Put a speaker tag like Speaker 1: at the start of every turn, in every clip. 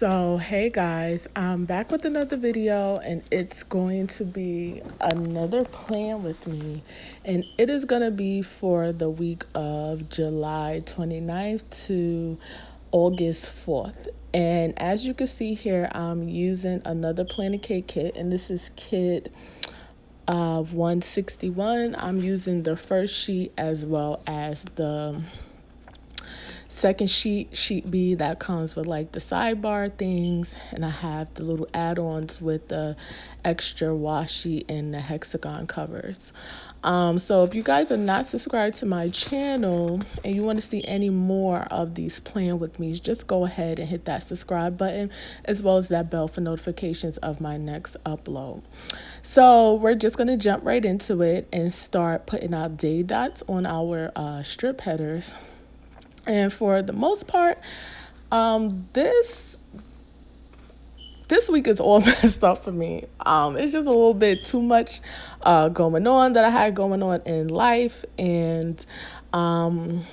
Speaker 1: So, hey guys, I'm back with another video, and it's going to be another plan with me, and it is going to be for the week of July 29th to August 4th. And as you can see here, I'm using another Planet Cake kit, and this is kit 161. I'm using the first sheet as well as the second sheet B that comes with like the sidebar things, and I have the little add-ons with the extra washi and the hexagon covers. So if you guys are not subscribed to my channel and you want to see any more of these plan with me, just go ahead and hit that subscribe button as well as that bell for notifications of my next upload. So we're just going to jump right into it and start putting out day dots on our strip headers. And for the most part, this week is all messed up for me. It's just a little bit too much going on that I had going on in life, and I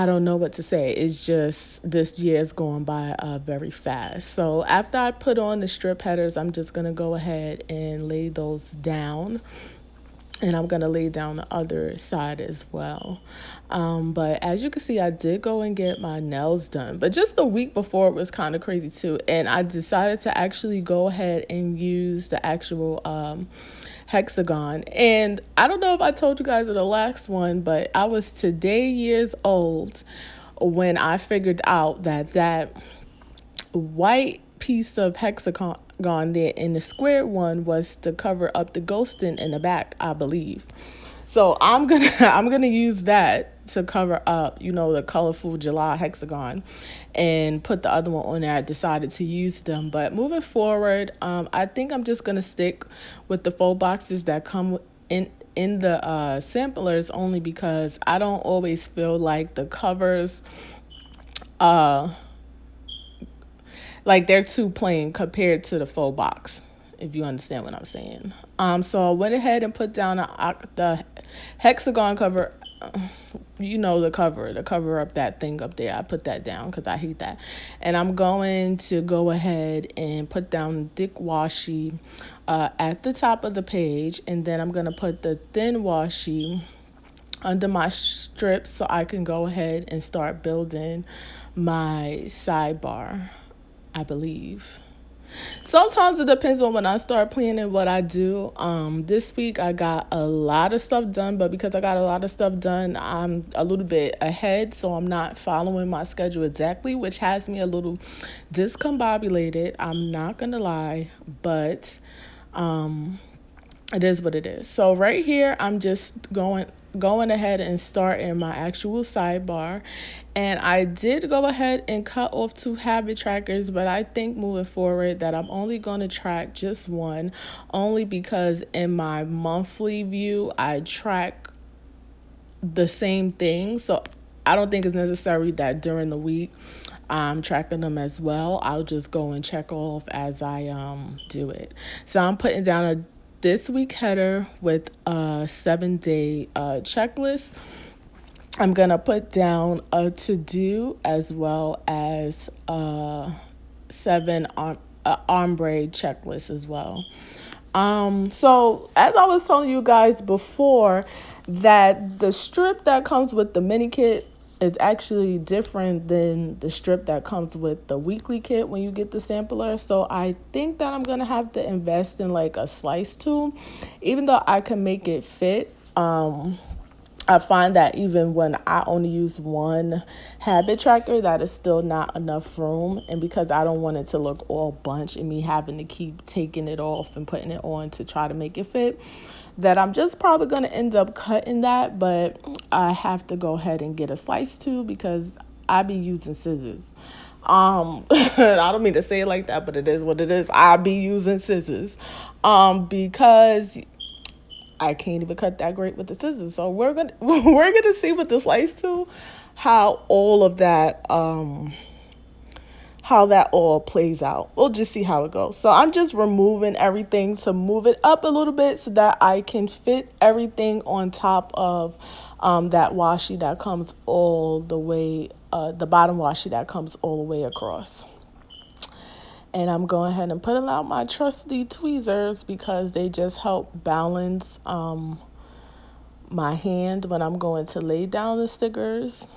Speaker 1: don't know what to say. It's just this year is going by very fast. So after I put on the strip headers, I'm just gonna go ahead and lay those down. And I'm going to lay down the other side as well. But as you can see, I did go and get my nails done. But just the week before, it was kind of crazy too. And I decided to actually go ahead and use the actual hexagon. And I don't know if I told you guys in the last one, but I was today years old when I figured out that white piece of hexagon there in the square one was to cover up the ghosting in the back, I believe. So I'm gonna use that to cover up, the colorful July hexagon, and put the other one on there. I decided to use them, but moving forward, I think I'm just gonna stick with the faux boxes that come in the samplers, only because I don't always feel like the covers like they're too plain compared to the faux box, if you understand what I'm saying. So I went ahead and put down the hexagon cover, the cover up, that thing up there. I put that down because I hate that. And I'm going to go ahead and put down thick washi at the top of the page, and then I'm going to put the thin washi under my strips so I can go ahead and start building my sidebar, I believe. Sometimes it depends on when I start planning what I do. This week I got a lot of stuff done, but because I got a lot of stuff done, I'm a little bit ahead, so I'm not following my schedule exactly, which has me a little discombobulated. I'm not gonna lie, but it is what it is. So right here, I'm just going ahead and starting my actual sidebar, and I did go ahead and cut off 2 habit trackers, but I think moving forward that I'm only going to track just one, only because in my monthly view I track the same thing, so I don't think it's necessary that during the week I'm tracking them as well. I'll just go and check off as I do it. So I'm putting down a this week header with a 7-day checklist. I'm gonna put down a to-do as well as a 7 ombre checklist as well. So as I was telling you guys before, that the strip that comes with the mini kit is actually different than the strip that comes with the weekly kit when you get the sampler. So I think that I'm gonna have to invest in like a slice tool, even though I can make it fit. I find that even when I only use one habit tracker, that is still not enough room. And because I don't want it to look all bunched and me having to keep taking it off and putting it on to try to make it fit, that I'm just probably going to end up cutting that. But I have to go ahead and get a slice too, because I be using scissors. I don't mean to say it like that, but it is what it is. I be using scissors because I can't even cut that great with the scissors. So we're gonna see with the slice tool how all of that how that all plays out. We'll just see how it goes. So I'm just removing everything to move it up a little bit so that I can fit everything on top of that washi that comes all the way the bottom washi that comes all the way across. And I'm going ahead and putting out my trusty tweezers because they just help balance my hand when I'm going to lay down the stickers.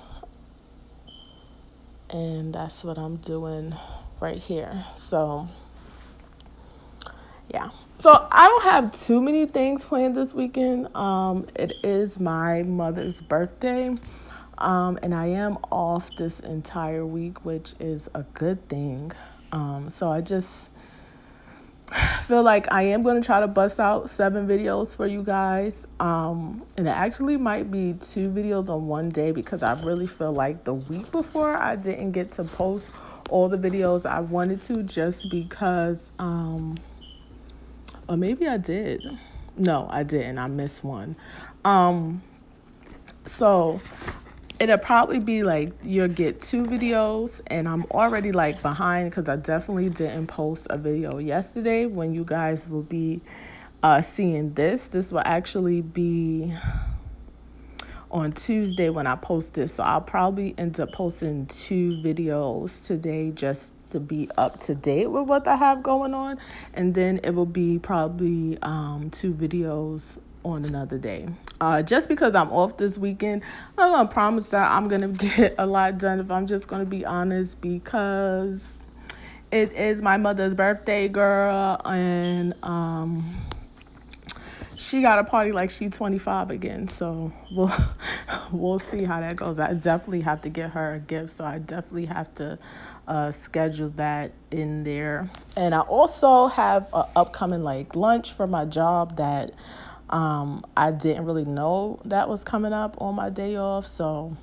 Speaker 1: And that's what I'm doing right here. So yeah. So I don't have too many things planned this weekend. It is my mother's birthday. And I am off this entire week, which is a good thing. So I just feel like I am going to try to bust out 7 videos for you guys. And it actually might be 2 videos on one day because I really feel like the week before I didn't get to post all the videos I wanted to just because, or maybe I did. No, I didn't. I missed one. So it'll probably be like you'll get 2 videos and I'm already like behind because I definitely didn't post a video yesterday when you guys will be seeing this. This will actually be on Tuesday when I post this. So I'll probably end up posting 2 videos today just to be up to date with what I have going on. And then it will be probably 2 videos on another day. Just because I'm off this weekend, I'm going to promise that I'm going to get a lot done if I'm just going to be honest because it is my mother's birthday, girl. And she got a party like she's 25 again, so we'll see how that goes. I definitely have to get her a gift, so I definitely have to schedule that in there. And I also have an upcoming like lunch for my job that I didn't really know that was coming up on my day off, so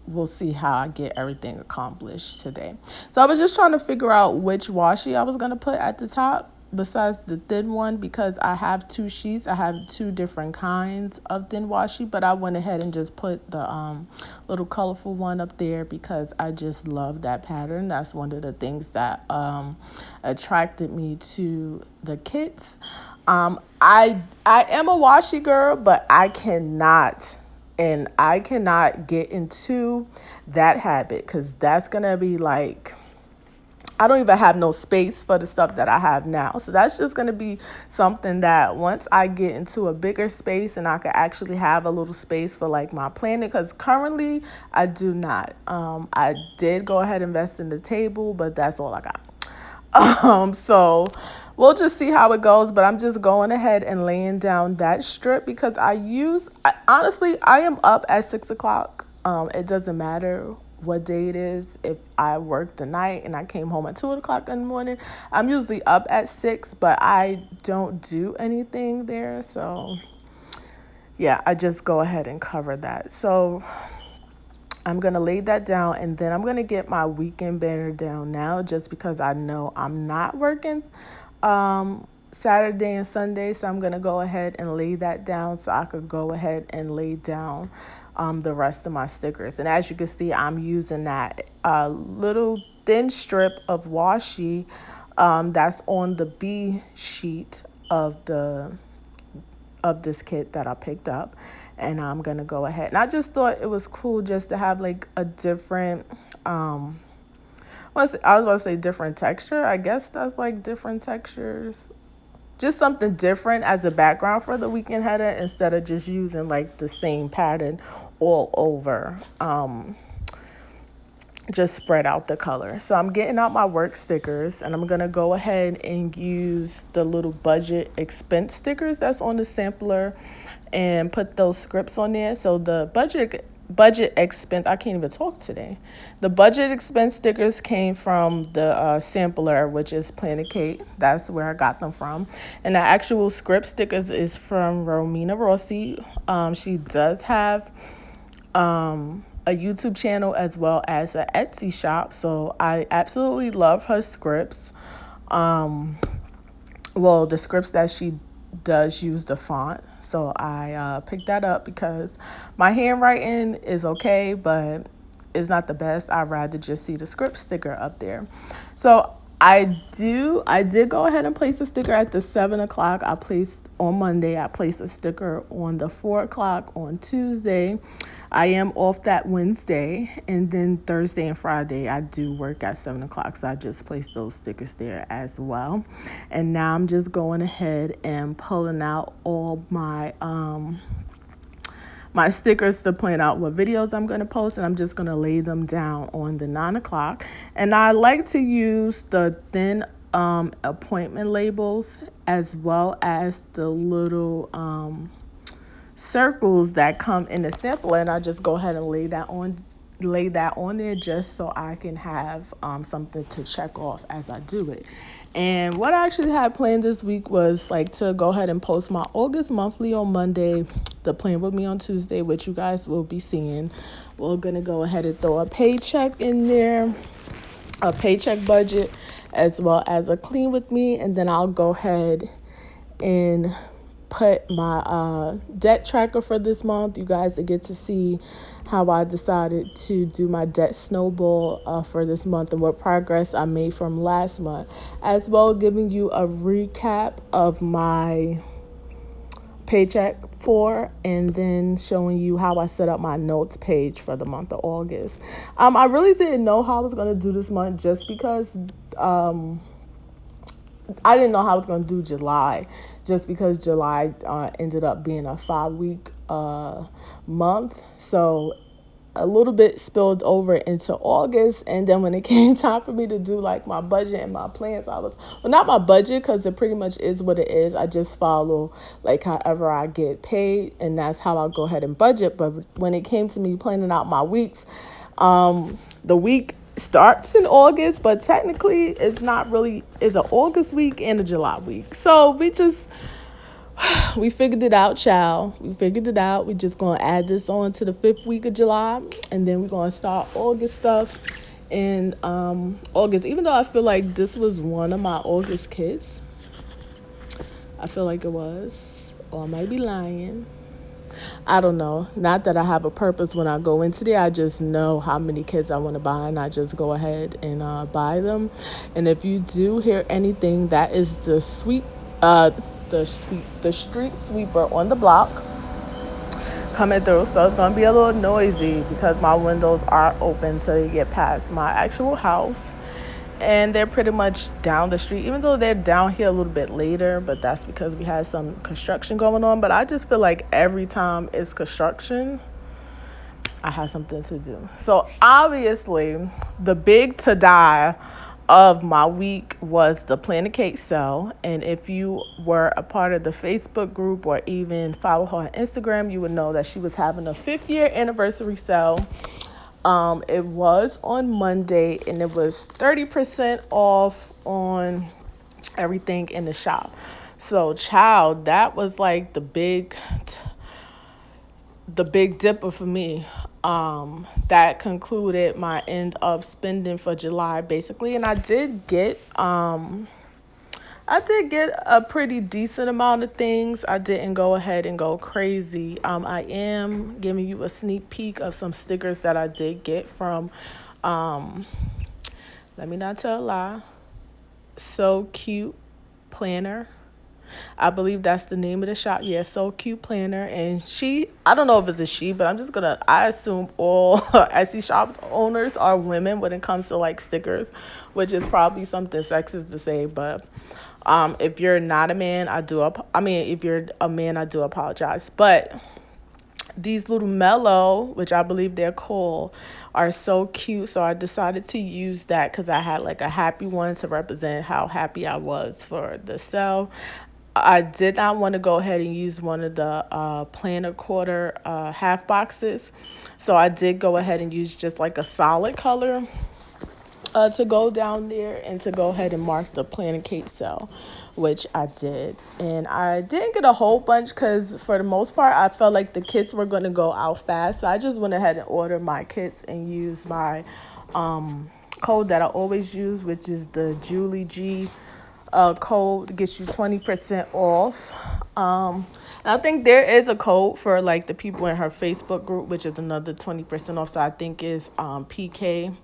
Speaker 1: we'll see how I get everything accomplished today. So I was just trying to figure out which washi I was going to put at the top besides the thin one because I have 2 sheets. I have 2 different kinds of thin washi, but I went ahead and just put the little colorful one up there because I just love that pattern. That's one of the things that attracted me to the kits. I am a washi girl, but I cannot get into that habit because that's going to be like, I don't even have no space for the stuff that I have now. So that's just going to be something that once I get into a bigger space and I could actually have a little space for like my planning, because currently I do not. I did go ahead and invest in the table, but that's all I got. So we'll just see how it goes, but I'm just going ahead and laying down that strip because honestly, I am up at 6 o'clock. It doesn't matter what day it is. If I work the night and I came home at 2 o'clock in the morning, I'm usually up at 6, but I don't do anything there. So yeah, I just go ahead and cover that. So I'm going to lay that down and then I'm going to get my weekend banner down now just because I know I'm not working Saturday and Sunday. So I'm going to go ahead and lay that down so I could go ahead and lay down the rest of my stickers. And as you can see, I'm using that little thin strip of washi that's on the B sheet of this kit that I picked up. And I'm going to go ahead. And I just thought it was cool just to have like a different, I was about to say different texture. I guess that's like different textures. Just something different as a background for the weekend header instead of just using like the same pattern all over. Just spread out the color. So I'm getting out my work stickers and I'm going to go ahead and use the little budget expense stickers that's on the sampler and put those scripts on there. So the budget expense, I can't even talk today. The budget expense stickers came from the sampler, which is Planet Cake. That's where I got them from. And the actual script stickers is from Romina Rossi. She does have a YouTube channel as well as an Etsy shop. So I absolutely love her scripts. Well, the scripts that she does use the font. So I picked that up because my handwriting is okay, but it's not the best. I'd rather just see the script sticker up there. So I did go ahead and place a sticker at the 7 o'clock. On Monday. I placed a sticker on the 4 o'clock on Tuesday. I am off that Wednesday, and then Thursday and Friday I do work at 7 o'clock. So I just placed those stickers there as well. And now I'm just going ahead and pulling out all my stickers to plan out what videos I'm going to post, and I'm just going to lay them down on the 9 o'clock. And I like to use the thin appointment labels as well as the little circles that come in the sampler, and I just go ahead and lay that on there just so I can have something to check off as I do it. And what I actually had planned this week was like to go ahead and post my August monthly on Monday, the plan with me on Tuesday, which you guys will be seeing. We're gonna go ahead and throw a paycheck in there, a paycheck budget, as well as a clean with me, and then I'll go ahead and put my debt tracker for this month. You guys get to see how I decided to do my debt snowball for this month and what progress I made from last month, as well as giving you a recap of my paycheck for, and then showing you how I set up my notes page for the month of August. I really didn't know how I was going to do this month just because I didn't know how I was going to do July, just because July ended up being a 5-week month. So a little bit spilled over into August. And then when it came time for me to do like my budget and my plans, well, not my budget, because it pretty much is what it is. I just follow like however I get paid, and that's how I'll go ahead and budget. But when it came to me planning out my weeks, the week starts in August, but technically it's not really, it's an August week and a July week. So we figured it out, child. We figured it out. We just gonna add this on to the 5th week of July, and then we're gonna start August stuff in August. Even though I feel like this was one of my August kids, I feel like it was, or I might be lying. I don't know. Not that I have a purpose when I go into there. I just know how many kids I want to buy, and I just go ahead and buy them. And if you do hear anything, that is the street sweeper on the block coming through. So it's gonna be a little noisy because my windows are open till you get past my actual house. And they're pretty much down the street, even though they're down here a little bit later, but that's because we had some construction going on. But I just feel like every time it's construction, I have something to do. So obviously, the big to-die of my week was the Planet Cake sale. And if you were a part of the Facebook group or even follow her on Instagram, you would know that she was having a 5th-year anniversary sale. It was on Monday, and it was 30% off on everything in the shop. So, child, that was like the big dipper for me. That concluded my end of spending for July, basically, and I did get a pretty decent amount of things. I didn't go ahead and go crazy. I am giving you a sneak peek of some stickers that I did get from, let me not tell a lie, So Cute Planner. I believe that's the name of the shop. Yeah, So Cute Planner. And I don't know if it's a she, but I assume all Etsy shop owners are women when it comes to like stickers, which is probably something sexist to say, but if you're not a man, if you're a man, I do apologize. But these little mellow, which I believe they're called, are so cute. So I decided to use that because I had like a happy one to represent how happy I was for the sale. I did not want to go ahead and use one of the planner quarter half boxes. So I did go ahead and use just like a solid color to go down there and to go ahead and mark the Planet Cake sale, which I did. And I didn't get a whole bunch because for the most part, I felt like the kits were going to go out fast. So I just went ahead and ordered my kits and used my code that I always use, which is the Julie G code. Gets you 20% off. And I think there is a code for like the people in her Facebook group, which is another 20% off. So I think is PK20,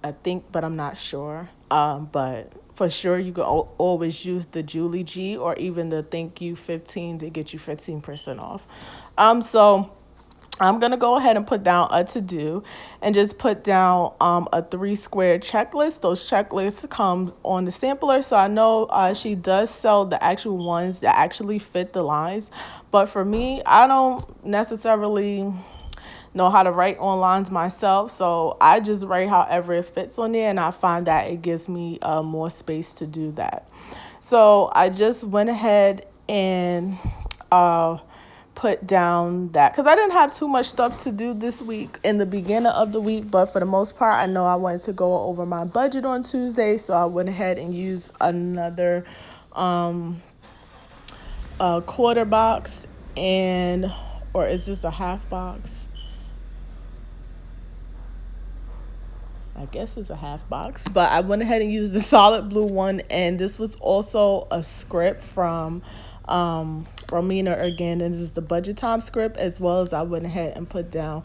Speaker 1: I think, but I'm not sure. But For sure, you can always use the Julie G or even the Thank You 15 to get you 15% off. So I'm gonna go ahead and put down a to do, and just put down a 3 square checklist. Those checklists come on the sampler, so I know she does sell the actual ones that actually fit the lines. But for me, I don't necessarily know how to write on lines myself, so I just write however it fits on there, and I find that it gives me more space to do that. So I just went ahead and put down that, because I didn't have too much stuff to do this week in the beginning of the week, but for the most part, I know I wanted to go over my budget on Tuesday, so I went ahead and used another quarter box, and or is this a half box? I guess it's a half box, but I went ahead and used the solid blue one, and this was also a script from Romina again, and this is the budget time script, as well as I went ahead and put down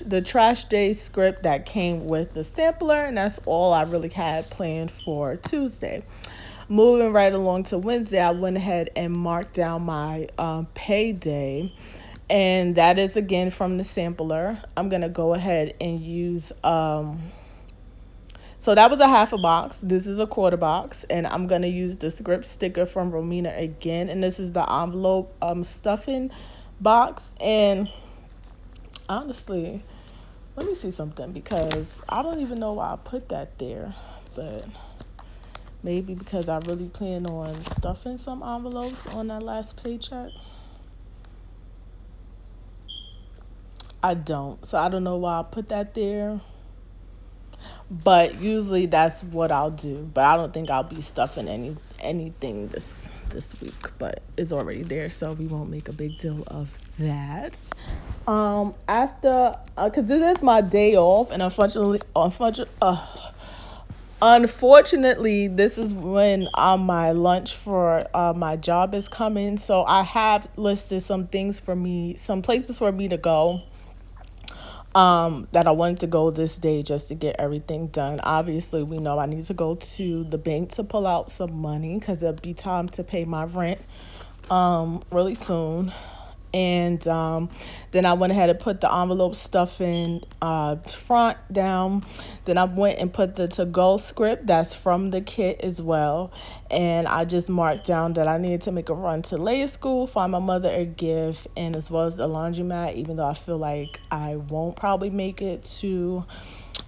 Speaker 1: the trash day script that came with the sampler, and that's all I really had planned for Tuesday. Moving right along to Wednesday, I went ahead and marked down my payday, and that is again from the sampler. I'm gonna go ahead and use so that was a half a box. This is a quarter box. And I'm going to use the script sticker from Romina again. And this is the envelope stuffing box. And honestly, let me see something, because I don't even know why I put that there. But maybe because I really plan on stuffing some envelopes on that last paycheck. I don't. So I don't know why I put that there. But usually that's what I'll do. But I don't think I'll be stuffing anything this week. But it's already there, so we won't make a big deal of that. After, because this is my day off, and unfortunately, this is when my lunch for my job is coming. So I have listed some things for me, some places for me to go. That I wanted to go this day just to get everything done. Obviously, we know I need to go to the bank to pull out some money, because it'll be time to pay my rent really soon. And then I went ahead and put the envelope stuffing front down. Then I went and put the to-go script that's from the kit as well. And I just marked down that I needed to make a run to Leia School, find my mother a gift, and as well as the laundromat, even though I feel like I won't probably make it to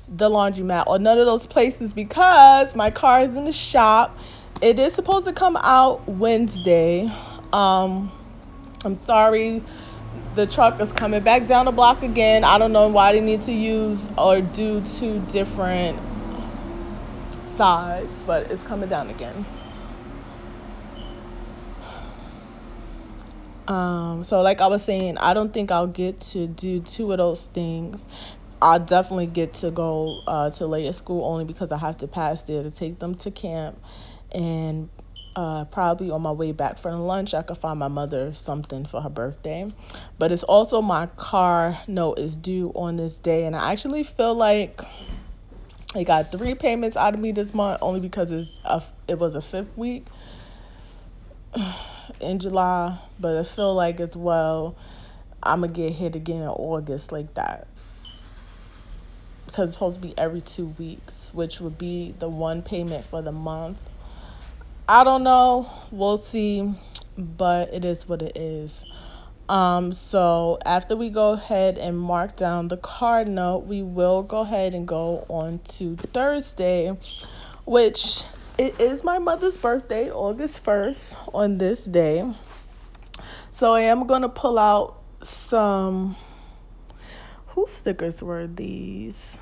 Speaker 1: the laundromat or none of those places, because my car is in the shop. It is supposed to come out Wednesday. I'm sorry, the truck is coming back down the block again. I don't know why they need to use or do 2 different sides, but it's coming down again. So like I was saying, I don't think I'll get to do 2 of those things. I'll definitely get to go to Leia School, only because I have to pass there to take them to camp, and probably on my way back from lunch, I could find my mother something for her birthday. But it's also my car note is due on this day, and I actually feel like I got 3 payments out of me this month, only because it was a 5th week in July. But I feel like as well, I'm gonna get hit again in August like that, because it's supposed to be every 2 weeks, which would be the 1 payment for the month. I don't know. We'll see. But it is what it is. So after we go ahead and mark down the card note, we will go ahead and go on to Thursday, which it is my mother's birthday, August 1st, on this day. So I am going to pull out some... Whose stickers were these?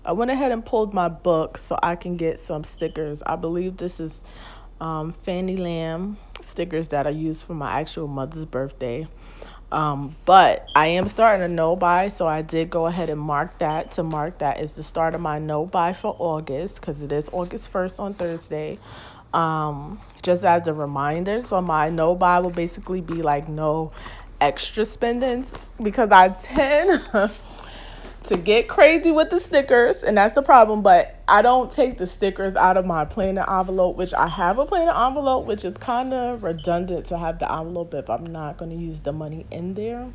Speaker 1: I went ahead and pulled my book so I can get some stickers. I believe this is Fanny Lamb stickers that I used for my actual mother's birthday. But I am starting a no buy, so I did go ahead and mark that. To mark that is the start of my no buy for August, because it is August 1st on Thursday. Just as a reminder, so my no buy will basically be like no extra spendings, because I tend to get crazy with the stickers, and that's the problem. But I don't take the stickers out of my planner envelope, which I have a planner envelope, which is kind of redundant to have the envelope if I'm not going to use the money in there.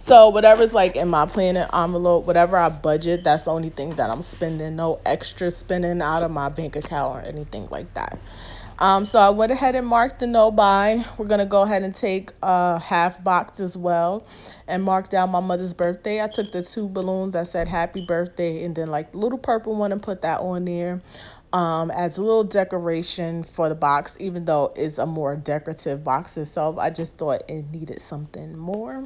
Speaker 1: So whatever's like in my planner envelope, whatever I budget, that's the only thing that I'm spending. No extra spending out of my bank account or anything like that. So I went ahead and marked the no buy. We're gonna go ahead and take a half box as well, and mark down my mother's birthday. I took the two balloons that said happy birthday, and then like the little purple one, and put that on there as a little decoration for the box. Even though it's a more decorative box itself, I just thought it needed something more.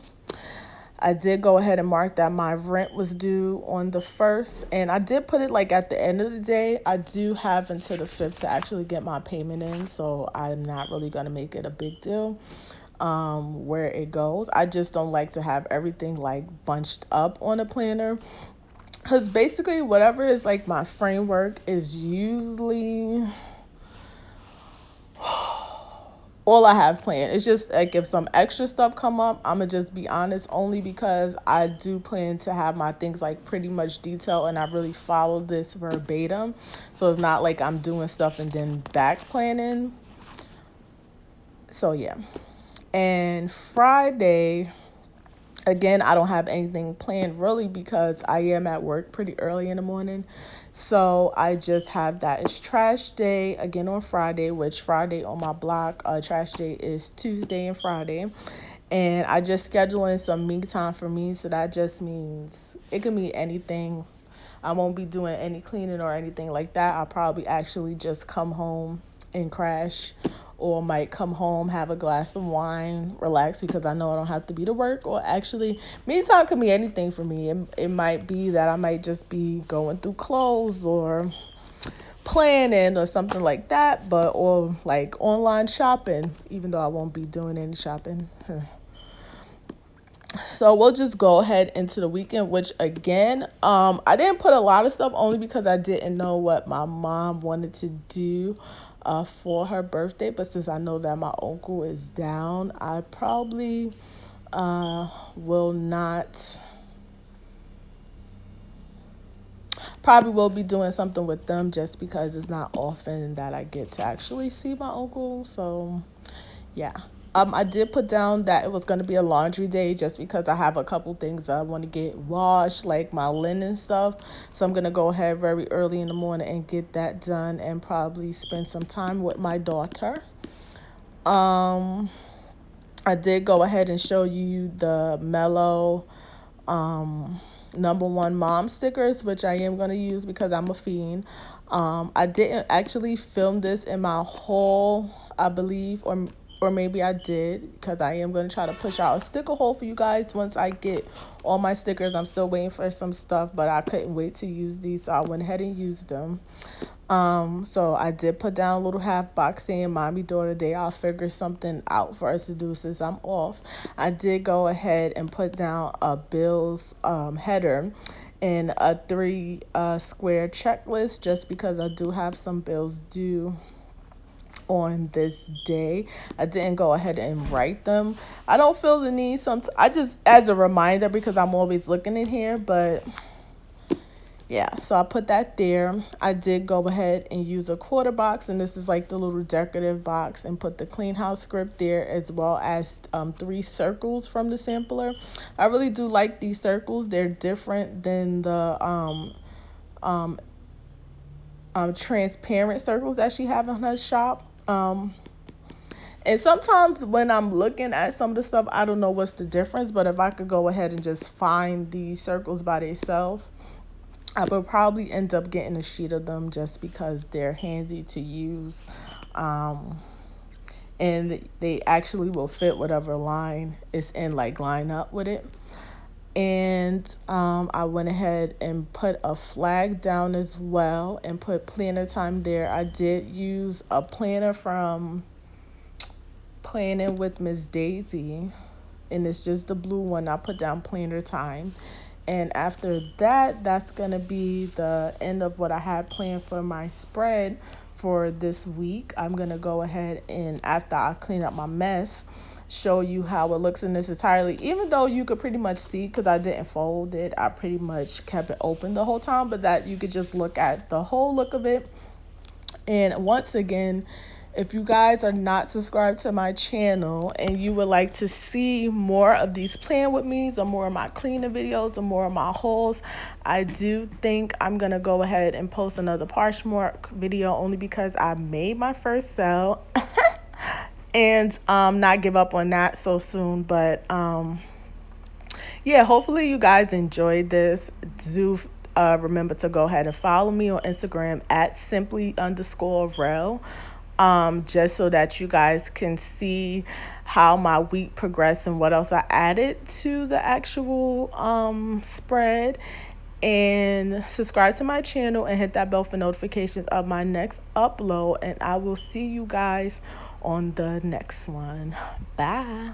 Speaker 1: I did go ahead and mark that my rent was due on the 1st, and I did put it like at the end of the day. I do have until the 5th to actually get my payment in, so I'm not really going to make it a big deal where it goes. I just don't like to have everything like bunched up on a planner, because basically whatever is like my framework is usually all I have planned. It's just like if some extra stuff come up, I'm gonna just be honest, only because I do plan to have my things like pretty much detailed, and I really follow this verbatim. So it's not like I'm doing stuff and then back planning. So yeah. And Friday, again, I don't have anything planned really because I am at work pretty early in the morning. So I just have that. It's trash day again on Friday, which Friday on my block, trash day is Tuesday and Friday. And I just scheduling some me time for me. So that just means it can be anything. I won't be doing any cleaning or anything like that. I'll probably actually just come home and crash, or might come home, have a glass of wine, relax, because I know I don't have to be to work. Or actually, me time can be anything for me. It might be that I might just be going through clothes or planning or something like that, or like online shopping, even though I won't be doing any shopping. So we'll just go ahead into the weekend, which again, I didn't put a lot of stuff only because I didn't know what my mom wanted to do for her birthday. But since I know that my uncle is down, I probably will not, probably will be doing something with them, just because it's not often that I get to actually see my uncle. So yeah. I did put down that it was going to be a laundry day, just because I have a couple things that I want to get washed, like my linen stuff. So I'm going to go ahead very early in the morning and get that done, and probably spend some time with my daughter. Um, I did go ahead and show you the Mellow number one mom stickers, which I am going to use because I'm a fiend. I didn't actually film this in my haul, I believe, or maybe I did, because I am going to try to push out a sticker haul for you guys once I get all my stickers. I'm still waiting for some stuff, but I couldn't wait to use these, so I went ahead and used them. So I did put down a little half box saying Mommy Daughter Day. I'll figure something out for us to do since I'm off. I did go ahead and put down a Bill's header and a 3 square checklist, just because I do have some bills due on this day. I didn't go ahead and write them. I don't feel the need. I just, as a reminder, because I'm always looking in here, but yeah, so I put that there. I did go ahead and use a quarter box, and this is like the little decorative box, and put the clean house script there, as well as 3 circles from the sampler. I really do like these circles. They're different than the transparent circles that she have in her shop. And sometimes when I'm looking at some of the stuff, I don't know what's the difference, but if I could go ahead and just find these circles by themselves, I would probably end up getting a sheet of them, just because they're handy to use. And they actually will fit whatever line is in, like line up with it. And I went ahead and put a flag down as well, and put planner time there. I did use a planner from Planning with Miss Daisy, and it's just the blue one. I put down planner time. And after that, that's going to be the end of what I had planned for my spread for this week. I'm going to go ahead and, after I clean up my mess, show you how it looks in this entirely, even though you could pretty much see, because I didn't fold it, I pretty much kept it open the whole time, but that you could just look at the whole look of it. And once again, if you guys are not subscribed to my channel and you would like to see more of these plan with me's or more of my cleaning videos or more of my hauls, I do think I'm going to go ahead and post another Poshmark video, only because I made my first sale and not give up on that so soon. But yeah, hopefully you guys enjoyed this. Do remember to go ahead and follow me on Instagram at simply_rel, just so that you guys can see how my week progressed and what else I added to the actual spread. And subscribe to my channel and hit that bell for notifications of my next upload. And I will see you guys on the next one. Bye.